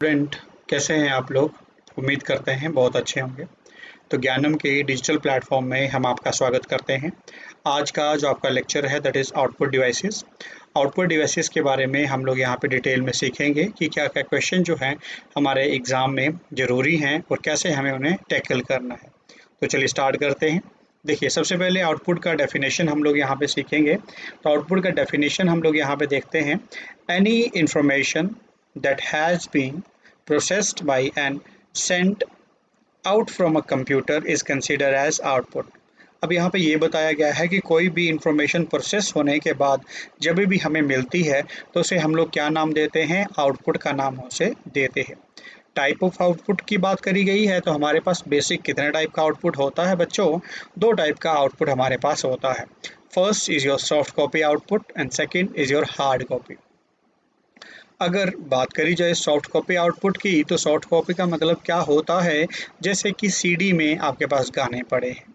Student, कैसे हैं आप लोग? उम्मीद करते हैं बहुत अच्छे होंगे। तो ज्ञानम के डिजिटल प्लेटफॉर्म में हम आपका स्वागत करते हैं। आज का जो आपका लेक्चर है that is output devices. Output devices के बारे में हम लोग यहाँ पे डिटेल में सीखेंगे कि क्या क्या क्वेश्चन जो हैं हमारे एग्ज़ाम में ज़रूरी हैं और कैसे हमें उन्हें टैकल करना है। तो चलिए स्टार्ट करते हैं। देखिए, सबसे पहले आउटपुट का डेफिनेशन हम लोग यहाँ पे सीखेंगे। तो आउटपुट का डेफिनेशन हम लोग यहाँ पे देखते हैं। Any information that has been processed by and sent out from a computer is considered as output। अब यहाँ पे ये बताया गया है कि कोई भी इंफॉर्मेशन प्रोसेस होने के बाद जब भी हमें मिलती है तो उसे हम लोग क्या नाम देते हैं? आउटपुट का नाम उसे देते हैं। टाइप ऑफ आउटपुट की बात करी गई है तो हमारे पास बेसिक कितने टाइप का आउटपुट होता है बच्चों? दो टाइप का आउटपुट हमारे पास होता है। First is your soft copy output and second is your hard copy. अगर बात करी जाए सॉफ्ट कॉपी आउटपुट की, तो सॉफ्ट कॉपी का मतलब क्या होता है? जैसे कि सीडी में आपके पास गाने पड़े हैं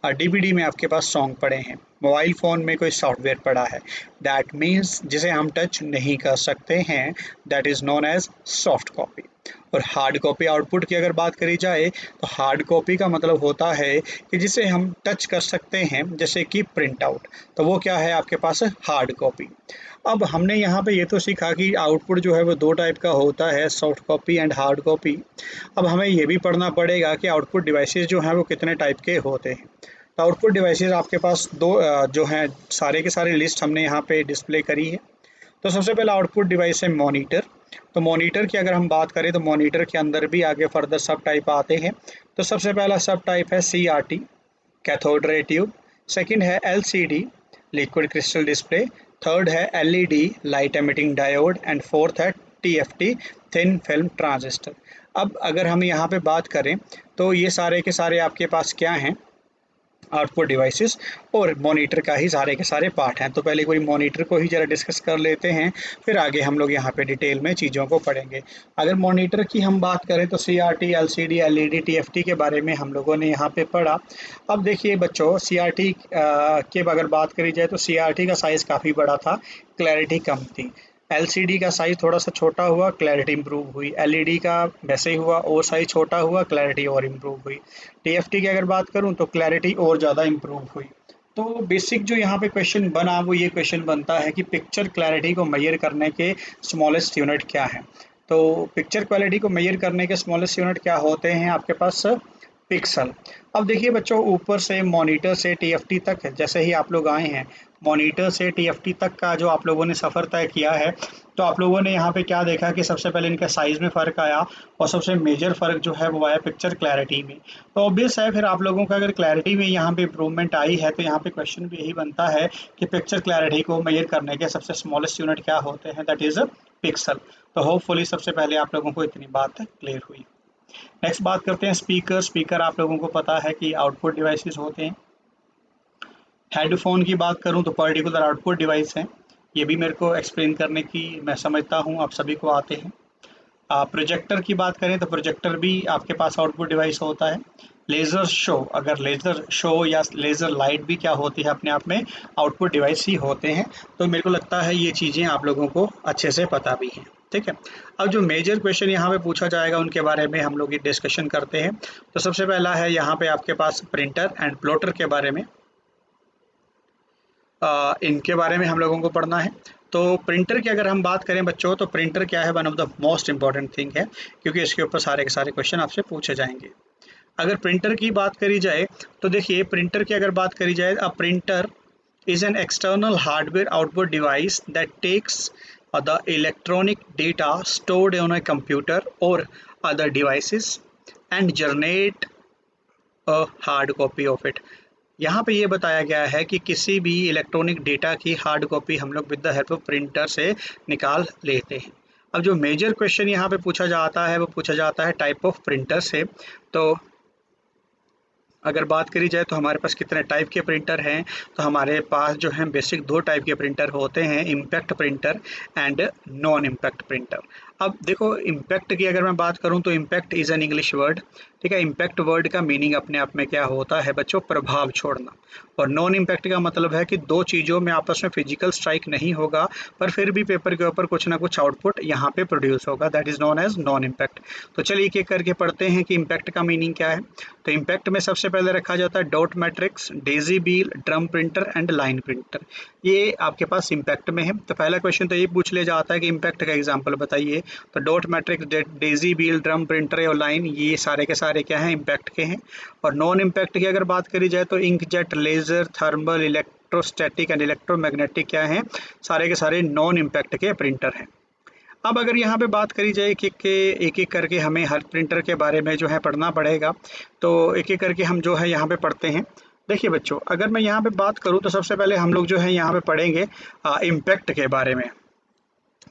और डीवीडी में आपके पास सॉन्ग पड़े हैं, मोबाइल फ़ोन में कोई सॉफ्टवेयर पड़ा है, दैट मीन्स जिसे हम टच नहीं कर सकते हैं, that is known as soft copy. और हार्ड कॉपी आउटपुट की अगर बात करी जाए तो हार्ड कॉपी का मतलब होता है कि जिसे हम टच कर सकते हैं, जैसे कि प्रिंट आउट, तो वो क्या है आपके पास? Hard copy. अब हमने यहाँ पे ये तो सीखा कि आउटपुट जो है वो दो टाइप का होता है, soft copy and hard copy. अब हमें ये भी पढ़ना पड़ेगा कि आउटपुट डिवाइसेस जो हैं वो कितने टाइप के होते हैं। तो आउटपुट डिवाइसेस आपके पास दो जो हैं, सारे के सारे लिस्ट हमने यहाँ पे डिस्प्ले करी है। तो सबसे पहला आउटपुट डिवाइस है मॉनिटर। तो मॉनिटर की अगर हम बात करें तो मॉनिटर के अंदर भी आगे फर्दर सब टाइप आते हैं। तो सबसे पहला सब टाइप है CRT, cathode ray tube. Second है LCD, liquid crystal display. Third है LED, light emitting diode. And fourth है TFT, थिन फिल्म ट्रांजिस्टर। अब अगर हम यहाँ पे बात करें तो ये सारे के सारे आपके पास क्या हैं? आउटपुट डिवाइसेस और मॉनिटर का ही सारे के सारे पार्ट हैं। तो पहले कोई मॉनिटर को ही ज़रा डिस्कस कर लेते हैं, फिर आगे हम लोग यहाँ पे डिटेल में चीज़ों को पढ़ेंगे। अगर मॉनिटर की हम बात करें तो CRT, LCD, LED, TFT के बारे में हम लोगों ने यहाँ पे पढ़ा। अब देखिए बच्चों, CRT के अगर बात करी जाए तो CRT का साइज़ काफ़ी बड़ा था, क्लैरिटी कम थी। LCD का साइज़ थोड़ा सा छोटा हुआ, क्लैरिटी इंप्रूव हुई। LED का वैसे ही हुआ, और साइज़ छोटा हुआ, क्लैरिटी और इम्प्रूव हुई। TFT की अगर बात करूँ तो क्लैरिटी और ज़्यादा इम्प्रूव हुई। तो बेसिक जो यहाँ पे क्वेश्चन बना वो ये क्वेश्चन बनता है कि पिक्चर क्लैरिटी को मेजर करने के स्मॉलेस्ट यूनिट क्या हैं? तो पिक्चर क्वालिटी को मेजर करने के स्मॉलेस्ट यूनिट क्या होते हैं आपके पास? पिक्सल। अब देखिए बच्चों, ऊपर से मॉनिटर से TFT तक जैसे ही आप लोग आए हैं, मॉनिटर से TFT तक का जो आप लोगों ने सफ़र तय किया है, तो आप लोगों ने यहाँ पे क्या देखा कि सबसे पहले इनका साइज़ में फ़र्क आया और सबसे मेजर फ़र्क जो है वो आया पिक्चर क्लैरिटी में। तो ऑब्वियस है, फिर आप लोगों का अगर क्लैरिटी में यहाँ पे इम्प्रूवमेंट आई है तो यहाँ पे क्वेश्चन भी यही बनता है कि पिक्चर क्लैरिटी को मेजर करने के सबसे स्मॉलेस्ट यूनिट क्या होते हैं? That is pixel. तो होपफुली सबसे पहले आप लोगों को इतनी बात क्लियर हुई। नेक्स्ट बात करते हैं स्पीकर। स्पीकर आप लोगों को पता है कि आउटपुट डिवाइसेस होते हैं। हेडफोन की बात करूं तो पर्टिकुलर आउटपुट डिवाइस है। ये भी मेरे को एक्सप्लेन करने की मैं समझता हूं आप सभी को आते हैं। प्रोजेक्टर की बात करें तो प्रोजेक्टर भी आपके पास आउटपुट डिवाइस होता है। लेज़र शो, अगर लेज़र शो या लेज़र लाइट भी क्या होती है अपने आप में आउटपुट डिवाइस ही होते हैं। तो मेरे को लगता है ये चीज़ें आप लोगों को अच्छे से पता भी हैं। ठीक है। अब जो मेजर क्वेश्चन यहाँ पे पूछा जाएगा उनके बारे में हम लोग ये डिस्कशन करते हैं। तो सबसे पहला है यहाँ पे आपके पास प्रिंटर एंड प्लॉटर के बारे में। इनके बारे में हम लोगों को पढ़ना है। तो प्रिंटर की अगर हम बात करें बच्चों, तो प्रिंटर क्या है? One of the most important thing है, क्योंकि इसके ऊपर सारे के सारे क्वेश्चन आपसे पूछे जाएंगे। अगर प्रिंटर की बात करी जाए तो देखिए, प्रिंटर की अगर बात करी जाए, a printer is an external hardware output device that takes the electronic data stored on a computer or other devices and generate a hard copy of it। यहाँ पे ये बताया गया है कि किसी भी इलेक्ट्रॉनिक डेटा की हार्ड कॉपी हम लोग with the help of printer से निकाल लेते हैं। अब जो मेजर क्वेश्चन यहाँ पे पूछा जाता है वो पूछा जाता है टाइप ऑफ प्रिंटर से। तो अगर बात करी जाए तो हमारे पास कितने टाइप के प्रिंटर हैं, तो हमारे पास जो है बेसिक दो टाइप के प्रिंटर होते हैं, impact printer and non impact printer. अब देखो इम्पैक्ट की अगर मैं बात करूं तो impact is an English word. ठीक है, इम्पैक्ट वर्ड का मीनिंग अपने आप में क्या होता है बच्चों, प्रभाव छोड़ना। और नॉन इम्पैक्ट का मतलब है कि दो चीज़ों में आपस में फिजिकल स्ट्राइक नहीं होगा पर फिर भी पेपर के ऊपर कुछ ना कुछ आउटपुट यहाँ पे प्रोड्यूस होगा, that is known as non impact. तो चलिए एक एक करके पढ़ते हैं कि इम्पैक्ट का मीनिंग क्या है। तो इम्पैक्ट में सबसे पहले रखा जाता है dot matrix, Daisy bill, drum printer and line printer. ये आपके पास इम्पैक्ट में है। तो पहला क्वेश्चन तो ये पूछ लिया जाता है कि इम्पैक्ट का एग्जाम्पल बताइए। तो डॉट मैट्रिक्स, डेजी बील, ड्रम प्रिंटर और लाइन, ये सारे के सारे क्या हैं, इम्पैक्ट के हैं। और नॉन इम्पैक्ट की अगर बात करी जाए तो inkjet, laser, thermal, electrostatic and electromagnetic क्या हैं, सारे के सारे नॉन इम्पैक्ट के प्रिंटर हैं। अब अगर यहाँ पे बात करी जाए कि एक एक करके हमें हर प्रिंटर के बारे में जो है पढ़ना पड़ेगा, तो एक एक करके हम जो है यहाँ पे पढ़ते हैं। देखिए बच्चों, अगर मैं यहाँ पे बात करूँ तो सबसे पहले हम लोग जो है यहाँ पे पढ़ेंगे इम्पैक्ट के बारे में।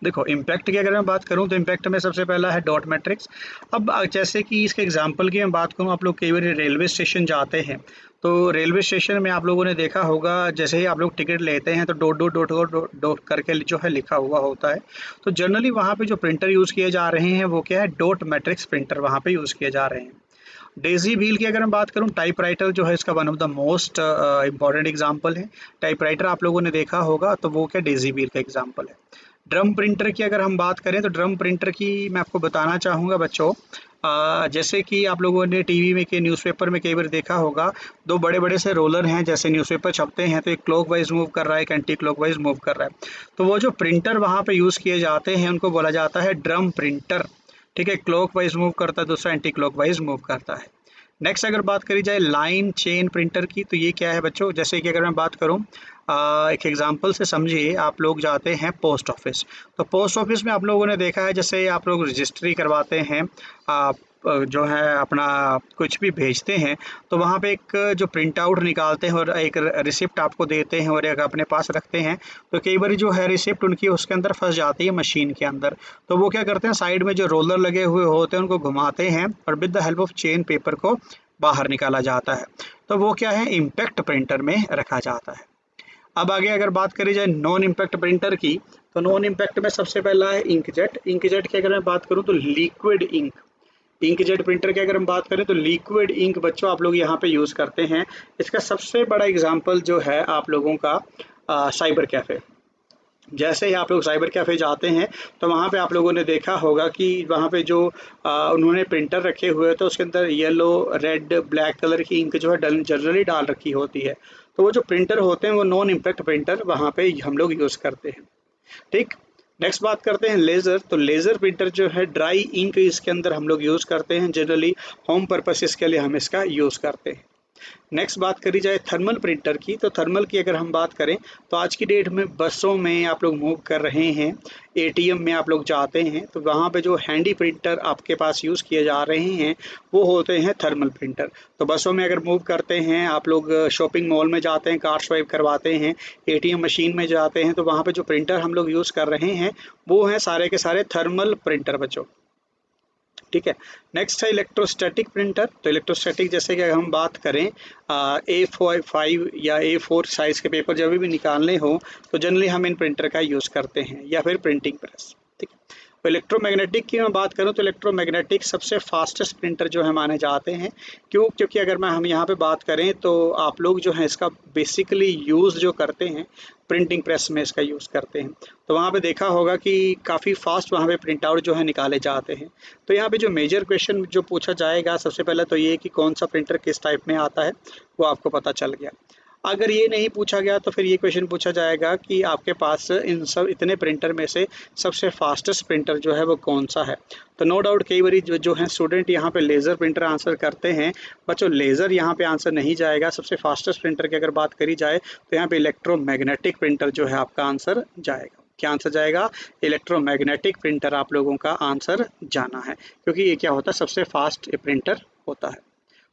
देखो इम्पैक्ट की अगर मैं बात करूं तो इम्पैक्ट में सबसे पहला है डॉट मैट्रिक्स। अब जैसे कि इसके एग्जांपल की मैं बात करूं, आप लोग कई बार रेलवे स्टेशन जाते हैं तो रेलवे स्टेशन में आप लोगों ने देखा होगा जैसे ही आप लोग टिकट लेते हैं तो dot dot dot dot dot dot करके जो है लिखा हुआ होता है। तो जनरली वहाँ पे जो प्रिंटर यूज़ किए जा रहे हैं वो क्या है, डॉट मैट्रिक्स प्रिंटर वहाँ पे यूज़ किए जा रहे हैं। डेजी व्हील की अगर मैं बात करूं, टाइपराइटर जो है इसका one of the most important example है। टाइपराइटर आप लोगों ने देखा होगा तो वो क्या, डेजी व्हील का एग्जांपल है। ड्रम प्रिंटर की अगर हम बात करें तो ड्रम प्रिंटर की मैं आपको बताना चाहूँगा बच्चों, जैसे कि आप लोगों ने टीवी में के न्यूज़पेपर में कई बार देखा होगा, दो बड़े बड़े से रोलर हैं, जैसे न्यूज़पेपर छपते हैं तो एक क्लॉक वाइज मूव कर रहा है, एक एंटी क्लॉक वाइज मूव कर रहा है। तो वो जो प्रिंटर वहाँ पे यूज़ किए जाते हैं उनको बोला जाता है ड्रम प्रिंटर। ठीक है, क्लॉक वाइज मूव करता है, दूसरा एंटी क्लॉक वाइज मूव करता है। नेक्स्ट अगर बात करी जाए लाइन चेन प्रिंटर की, तो ये क्या है बच्चों, जैसे कि अगर मैं बात करूं, एक एग्जांपल से समझिए, आप लोग जाते हैं पोस्ट ऑफिस। तो पोस्ट ऑफिस में आप लोगों ने देखा है जैसे आप लोग रजिस्ट्री करवाते हैं, आप जो है अपना कुछ भी भेजते हैं तो वहाँ पे एक जो प्रिंट आउट निकालते हैं और एक रिसिप्ट आपको देते हैं और एक अपने पास रखते हैं। तो कई बार जो है रिसिप्ट उनकी उसके अंदर फंस जाती है मशीन के अंदर। तो वो क्या करते हैं, साइड में जो रोलर लगे हुए होते हैं उनको घुमाते हैं और with the help of chain paper को बाहर निकाला जाता है। तो वो क्या है, इम्पैक्ट प्रिंटर में रखा जाता है। अब आगे अगर बात करी जाए नॉन इम्पैक्ट प्रिंटर की, तो नॉन इम्पैक्ट में सबसे पहला है इंकजेट। इंकजेट की अगर मैं बात करूं तो लिक्विड इंक। इंकजेट प्रिंटर की अगर हम बात करें तो लिक्विड इंक बच्चों आप लोग यहाँ पे यूज़ करते हैं। इसका सबसे बड़ा एग्जांपल जो है आप लोगों का साइबर कैफ़े। जैसे ही आप लोग साइबर कैफ़े जाते हैं तो वहाँ पे आप लोगों ने देखा होगा कि वहाँ पे जो उन्होंने प्रिंटर रखे हुए हैं तो उसके अंदर येलो, रेड, ब्लैक कलर की इंक जो है जनरली डाल रखी होती है। तो वो जो प्रिंटर होते हैं वो नॉन इम्पैक्ट प्रिंटर वहाँ पे हम लोग यूज़ करते हैं। ठीक, नेक्स्ट बात करते हैं लेज़र। तो लेज़र प्रिंटर जो है ड्राई इंक इसके अंदर हम लोग यूज़ करते हैं, जनरली होम पर्पसेस के लिए हम इसका यूज़ करते हैं। नेक्स्ट बात करी जाए थर्मल प्रिंटर की, तो थर्मल की अगर हम बात करें तो आज की डेट में बसों में आप लोग मूव कर रहे हैं, एटीएम में आप लोग जाते हैं तो वहाँ पे जो हैंडी प्रिंटर आपके पास यूज़ किए जा रहे हैं वो होते हैं थर्मल प्रिंटर। तो बसों में अगर मूव करते हैं आप लोग, शॉपिंग मॉल में जाते हैं, कार स्वाइप करवाते हैं, एटीएम मशीन में जाते हैं, तो वहाँ पे जो प्रिंटर हम लोग यूज़ कर रहे हैं वो हैं सारे के सारे थर्मल प्रिंटर बच्चों। ठीक है, नेक्स्ट है इलेक्ट्रोस्टैटिक प्रिंटर। तो इलेक्ट्रोस्टैटिक जैसे कि अगर हम बात करें A5 या A4 साइज़ के पेपर जब भी निकालने हो तो जनरली हम इन प्रिंटर का यूज़ करते हैं, या फिर प्रिंटिंग प्रेस। ठीक है, तो इलेक्ट्रोमैग्नेटिक की मैं बात करूं तो इलेक्ट्रोमैग्नेटिक सबसे फास्टेस्ट प्रिंटर जो है माने जाते हैं। क्योंकि अगर मैं हम यहाँ पे बात करें तो आप लोग जो है इसका बेसिकली यूज़ जो करते हैं प्रिंटिंग प्रेस में इसका यूज़ करते हैं। तो वहाँ पे देखा होगा कि काफ़ी फास्ट वहाँ पे प्रिंट आउट जो है निकाले जाते हैं। तो यहाँ पे जो मेजर क्वेश्चन जो पूछा जाएगा सबसे पहले तो ये कि कौन सा प्रिंटर किस टाइप में आता है, वो आपको पता चल गया। अगर ये नहीं पूछा गया तो फिर ये क्वेश्चन पूछा जाएगा कि आपके पास इन सब इतने प्रिंटर में से सबसे फास्टेस्ट प्रिंटर जो है वो कौन सा है। तो नो डाउट कई बार जो है स्टूडेंट यहाँ पे लेज़र प्रिंटर आंसर करते हैं। बच्चों लेज़र यहाँ पे आंसर नहीं जाएगा। सबसे फास्टेस्ट प्रिंटर की अगर बात करी जाए तो यहाँ पे इलेक्ट्रोमैग्नेटिक प्रिंटर जो है आपका आंसर जाएगा। क्या आंसर जाएगा? इलेक्ट्रोमैग्नेटिक प्रिंटर आप लोगों का आंसर जाना है, क्योंकि ये क्या होता है, सबसे फास्ट प्रिंटर होता है।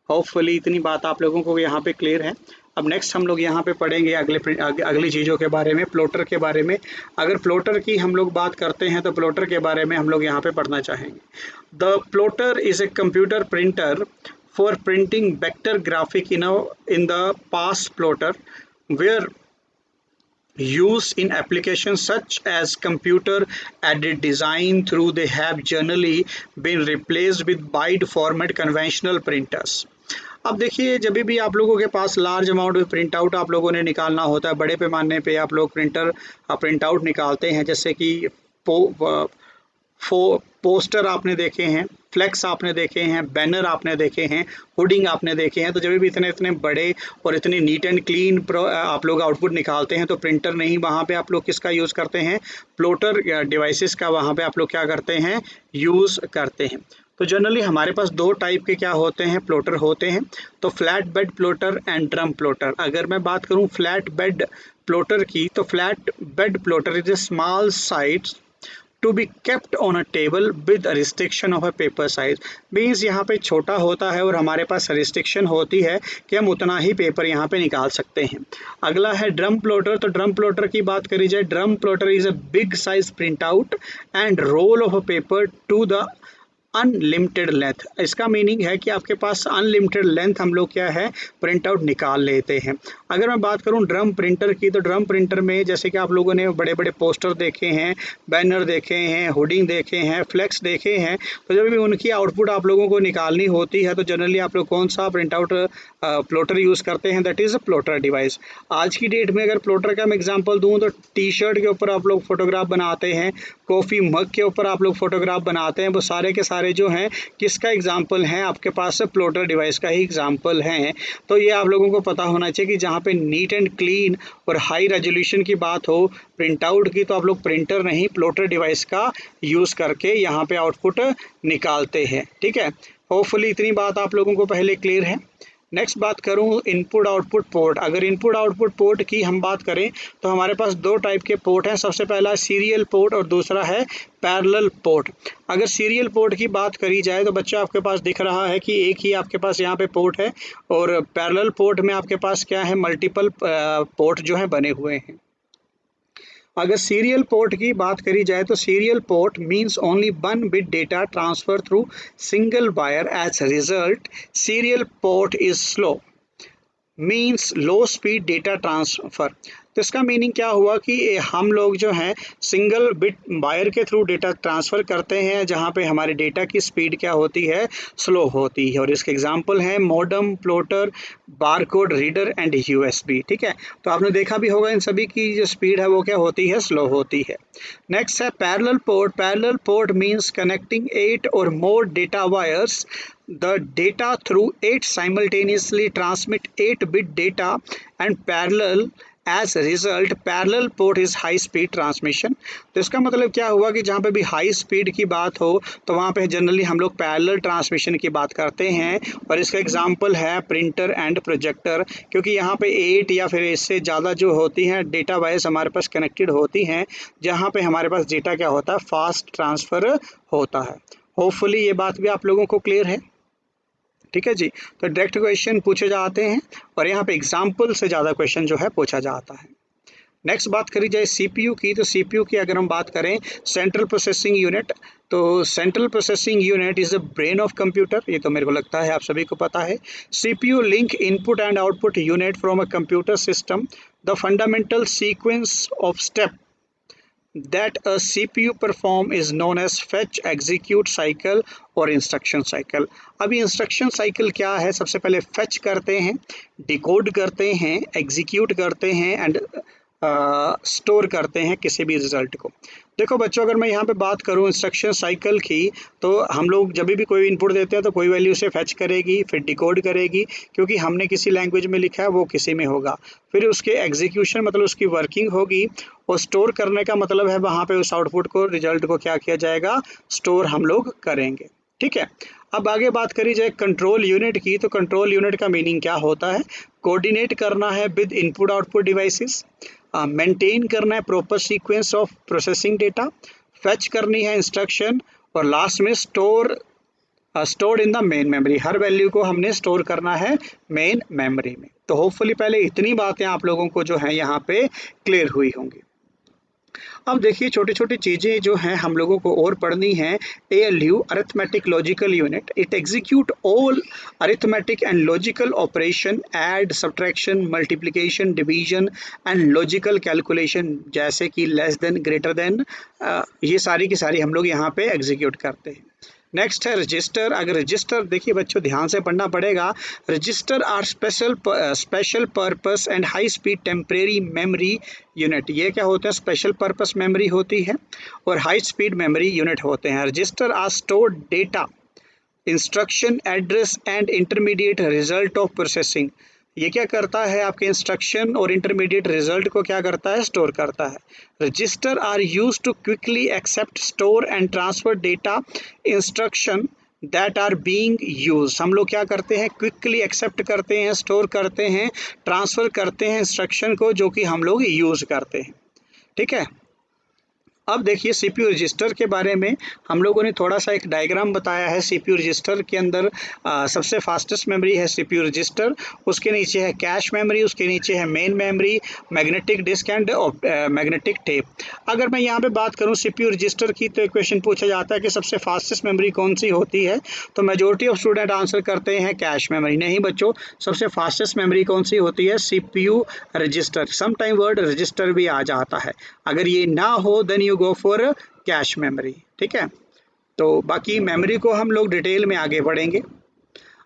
होपफुली इतनी बात आप लोगों को यहाँ पे क्लियर है। अब नेक्स्ट हम लोग यहाँ पे पढ़ेंगे अगली चीज़ों के बारे में, प्लॉटर के बारे में। अगर प्लॉटर की हम लोग बात करते हैं तो प्लॉटर के बारे में हम लोग यहाँ पे पढ़ना चाहेंगे। The plotter is a computer printer for printing vector graphic in the past plotter were Use in applications such as computer aided design through they have generally been replaced with wide format conventional printers. अब देखिए जब भी आप लोगों के पास large amount में print out आप लोगों ने निकालना होता है, बड़े पैमाने पे आप लोग प्रिंट आउट निकालते हैं, जैसे कि पोस्टर आपने देखे हैं, फ्लेक्स आपने देखे हैं, बैनर आपने देखे हैं, होर्डिंग आपने देखे हैं। तो जब भी इतने इतने बड़े और इतने नीट एंड क्लीन आप लोग आउटपुट निकालते हैं तो प्रिंटर नहीं, वहाँ पे आप लोग किसका यूज़ करते हैं, प्लॉटर डिवाइसेस का वहाँ पे आप लोग क्या करते हैं, यूज़ करते हैं। तो जनरली हमारे पास दो टाइप के क्या होते हैं, प्लॉटर होते हैं। तो flat bed plotter and drum plotter. अगर मैं बात करूं फ्लैट बेड प्लॉटर की, तो flat bed plotter is a small size to be kept on a table with restriction of a paper size. Means यहाँ पे छोटा होता है और हमारे पास रिस्ट्रिक्शन होती है कि हम उतना ही पेपर यहाँ पे निकाल सकते हैं। अगला है ड्रम प्लॉटर। तो ड्रम प्लॉटर की बात करी जाए, drum plotter is a big size print out and roll of a paper to the unlimited length. इसका मीनिंग है कि आपके पास अनलिमिटेड लेंथ हम लोग क्या है, प्रिंट आउट निकाल लेते हैं। अगर मैं बात करूं ड्रम प्रिंटर की, तो ड्रम प्रिंटर में जैसे कि आप लोगों ने बड़े बड़े पोस्टर देखे हैं, बैनर देखे हैं, होर्डिंग देखे हैं, फ्लेक्स देखे हैं। तो जब भी उनकी आउटपुट आप लोगों को निकालनी होती है तो जनरली आप लोग कौन सा प्रिंट आउट प्लॉटर यूज़ करते हैं, that is a plotter device. आज की डेट में अगर प्लॉटर का मैं एग्जाम्पल दूँ तो टी शर्ट के ऊपर आप लोग फोटोग्राफ बनाते हैं, कॉफ़ी मग के ऊपर आप लोग फोटोग्राफ बनाते हैं, वो सारे के सारे जो हैं किसका एग्जाम्पल हैं, आपके पास प्लॉटर डिवाइस का ही एग्जाम्पल हैं। तो ये आप लोगों को पता होना चाहिए कि जहाँ पे नीट एंड क्लीन और हाई रेजोल्यूशन की बात हो प्रिंट आउट की, तो आप लोग प्रिंटर नहीं प्लॉटर डिवाइस का यूज़ करके यहाँ पे आउटपुट निकालते हैं। ठीक है, होपफुली इतनी बात आप लोगों को पहले क्लियर है। नेक्स्ट बात करूं इनपुट आउटपुट पोर्ट। अगर इनपुट आउटपुट पोर्ट की हम बात करें तो हमारे पास दो टाइप के पोर्ट हैं। सबसे पहला सीरियल पोर्ट और दूसरा है पैरेलल पोर्ट। अगर सीरियल पोर्ट की बात करी जाए तो बच्चा आपके पास दिख रहा है कि एक ही आपके पास यहाँ पे पोर्ट है, और पैरेलल पोर्ट में आपके पास क्या है, मल्टीपल पोर्ट जो है बने हुए हैं। अगर सीरियल पोर्ट की बात करी जाए तो serial port means only one bit data transfer through single wire. As result serial port is slow, means low speed data transfer. तो इसका मीनिंग क्या हुआ कि हम लोग जो हैं सिंगल बिट वायर के थ्रू डेटा ट्रांसफ़र करते हैं, जहाँ पे हमारे डेटा की स्पीड क्या होती है, स्लो होती है। और इसके एग्जांपल हैं modem, plotter, barcode reader and USB. ठीक है, तो आपने देखा भी होगा इन सभी की जो स्पीड है वो क्या होती है, स्लो होती है। नेक्स्ट है parallel port. Parallel port means connecting 8 और more data wires. The data through 8 simultaneously transmit 8-bit data and parallel. As a result parallel port is high speed transmission। तो इसका मतलब क्या हुआ कि जहाँ पे भी हाई स्पीड की बात हो तो वहाँ पे जनरली हम लोग पैरेलल ट्रांसमिशन की बात करते हैं। और इसका एग्जांपल है प्रिंटर एंड प्रोजेक्टर, क्योंकि यहाँ पे 8 या फिर इससे ज़्यादा जो होती हैं डेटा वायर्स हमारे पास कनेक्टेड होती हैं, जहाँ पे हमारे पास डेटा क्या होता है, फास्ट ट्रांसफ़र होता है। होपफुली ये बात भी आप लोगों को क्लियर है। ठीक है जी, तो डायरेक्ट क्वेश्चन पूछे जाते हैं और यहाँ पे एग्जाम्पल से ज़्यादा क्वेश्चन जो है पूछा जाता है। नेक्स्ट बात करी जाए सीपीयू की, तो सीपीयू की अगर हम बात करें सेंट्रल प्रोसेसिंग यूनिट, तो central processing unit is the brain of computer. ये तो मेरे को लगता है आप सभी को पता है। CPU link input and output unit from a computer system. The fundamental sequence of step that a CPU perform is known as fetch, execute cycle और इंस्ट्रक्शन साइकिल। अभी इंस्ट्रक्शन साइकिल क्या है, सबसे पहले फैच करते हैं, डिकोड करते हैं, एग्जीक्यूट करते हैं एंड स्टोर करते हैं किसी भी रिजल्ट को। देखो बच्चों, अगर मैं यहाँ पे बात करूँ इंस्ट्रक्शन साइकिल की, तो हम लोग जब भी कोई इनपुट देते हैं तो कोई वैल्यू से फैच करेगी, फिर डिकोड करेगी, क्योंकि हमने किसी लैंग्वेज में लिखा है वो किसी में होगा, फिर उसके एग्जीक्यूशन मतलब उसकी वर्किंग होगी, और स्टोर करने का मतलब है वहाँ पे उस आउटपुट को, रिजल्ट को क्या किया जाएगा, स्टोर हम लोग करेंगे। ठीक है, अब आगे बात करी जाए कंट्रोल यूनिट की, तो कंट्रोल यूनिट का मीनिंग क्या होता है, कोऑर्डिनेट करना है with input output devices, maintain करना है proper sequence of processing data, fetch करनी है इंस्ट्रक्शन, और लास्ट में stored in the main memory. Her value को हमने स्टोर करना है मेन मेमोरी में। तो होपफुली पहले इतनी बातें आप लोगों को जो है यहाँ पे क्लियर हुई होंगी। अब देखिए छोटी छोटी चीज़ें जो हैं हम लोगों को और पढ़नी है। ALU arithmetic logical unit, it execute all arithmetic and logical operation, add subtraction multiplication division and logical calculation, जैसे कि लेस देन ग्रेटर देन, ये सारी की सारी हम लोग यहाँ पे एग्जीक्यूट करते हैं। नेक्स्ट है रजिस्टर। अगर रजिस्टर देखिए बच्चों ध्यान से पढ़ना पड़ेगा। Register are special purpose and high speed temporary memory unit. ये क्या होते हैं? स्पेशल पर्पस मेमोरी होती है और हाई स्पीड मेमोरी यूनिट होते हैं। Register are store data, instruction, address and intermediate result of processing. ये क्या करता है? आपके इंस्ट्रक्शन और इंटरमीडिएट रिजल्ट को क्या करता है? स्टोर करता है। Register are use to quickly accept, store and transfer data instruction that are being use. हम लोग क्या करते हैं? क्विकली एक्सेप्ट करते हैं, स्टोर करते हैं, ट्रांसफर करते हैं इंस्ट्रक्शन को जो कि हम लोग यूज करते हैं। ठीक है। अब देखिए CPU रजिस्टर के बारे में हम लोगों ने थोड़ा सा एक डायग्राम बताया है। CPU रजिस्टर के अंदर सबसे फास्टेस्ट मेमोरी है CPU रजिस्टर, उसके नीचे है कैश मेमोरी, उसके नीचे है main memory, magnetic disk and magnetic tape. अगर मैं यहाँ पे बात करूँ CPU रजिस्टर की, तो एक क्वेश्चन पूछा जाता है कि सबसे फास्टेस्ट मेमोरी कौन सी होती है, तो मेजोरिटी ऑफ स्टूडेंट आंसर करते हैं कैश मेमोरी। नहीं बच्चों, सबसे फास्टेस्ट मेमोरी कौन सी होती है? CPU register. Sometime word register भी आ जाता है, अगर ये ना हो then you go for cache memory. ठीक है। तो बाकी मेमोरी को हम लोग डिटेल में आगे बढ़ेंगे।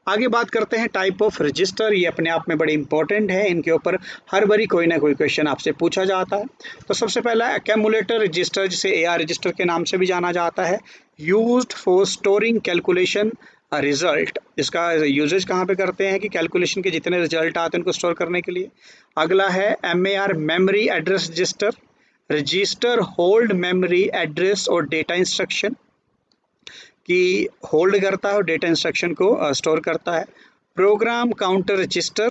आगे बात करते हैं टाइप ऑफ रजिस्टर। ये अपने आप में बड़े इंपॉर्टेंट है, इनके ऊपर हर बारी कोई ना कोई क्वेश्चन आपसे पूछा जाता है। तो सबसे पहला एक्यूमुलेटर रजिस्टर, जिसे AR रजिस्टर के नाम से भी जाना जाता है, used for storing calculation result. इसका यूजेज कहाँ पे करते हैं? कि कैलकुलेशन के जितने रिजल्ट आते हैं उनको स्टोर करने के लिए। अगला है MAR memory address register. Register hold memory address और डेटा इंस्ट्रक्शन की होल्ड करता है और डेटा इंस्ट्रक्शन को स्टोर करता है। Program counter register,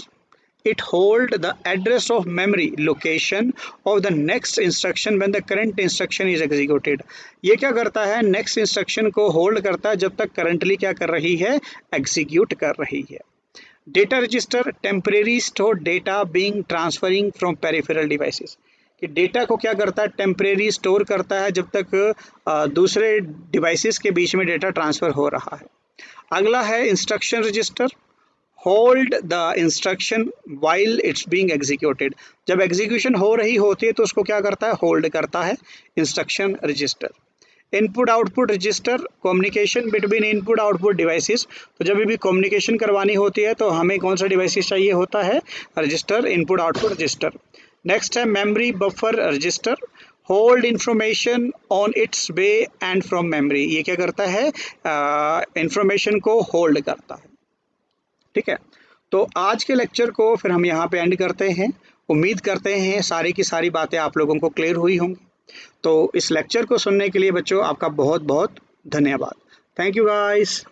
it hold the address of memory location of the next instruction when the current instruction is executed. ये क्या करता है? नेक्स्ट इंस्ट्रक्शन को होल्ड करता है जब तक करंटली क्या कर रही है? एग्जीक्यूट कर रही है। Data register, temporary store data being transferring from peripheral devices, कि डेटा को क्या करता है? टेम्परेरी स्टोर करता है जब तक दूसरे डिवाइसेस के बीच में डेटा ट्रांसफ़र हो रहा है। अगला है instruction register, hold the instruction while it's being executed. जब एग्जीक्यूशन हो रही होती है तो उसको क्या करता है? होल्ड करता है instruction register. Input output register, communication between input output devices. तो जब भी कम्युनिकेशन करवानी होती है तो हमें कौन सा डिवाइसेस चाहिए होता है? Register, input output register. Next है memory buffer register, hold information on its way and from memory. ये क्या करता है? इंफॉर्मेशन को होल्ड करता है। ठीक है। तो आज के लेक्चर को फिर हम यहाँ पे एंड करते हैं। उम्मीद करते हैं सारी की सारी बातें आप लोगों को क्लियर हुई होंगी। तो इस लेक्चर को सुनने के लिए बच्चों आपका बहुत बहुत धन्यवाद। Thank you guys.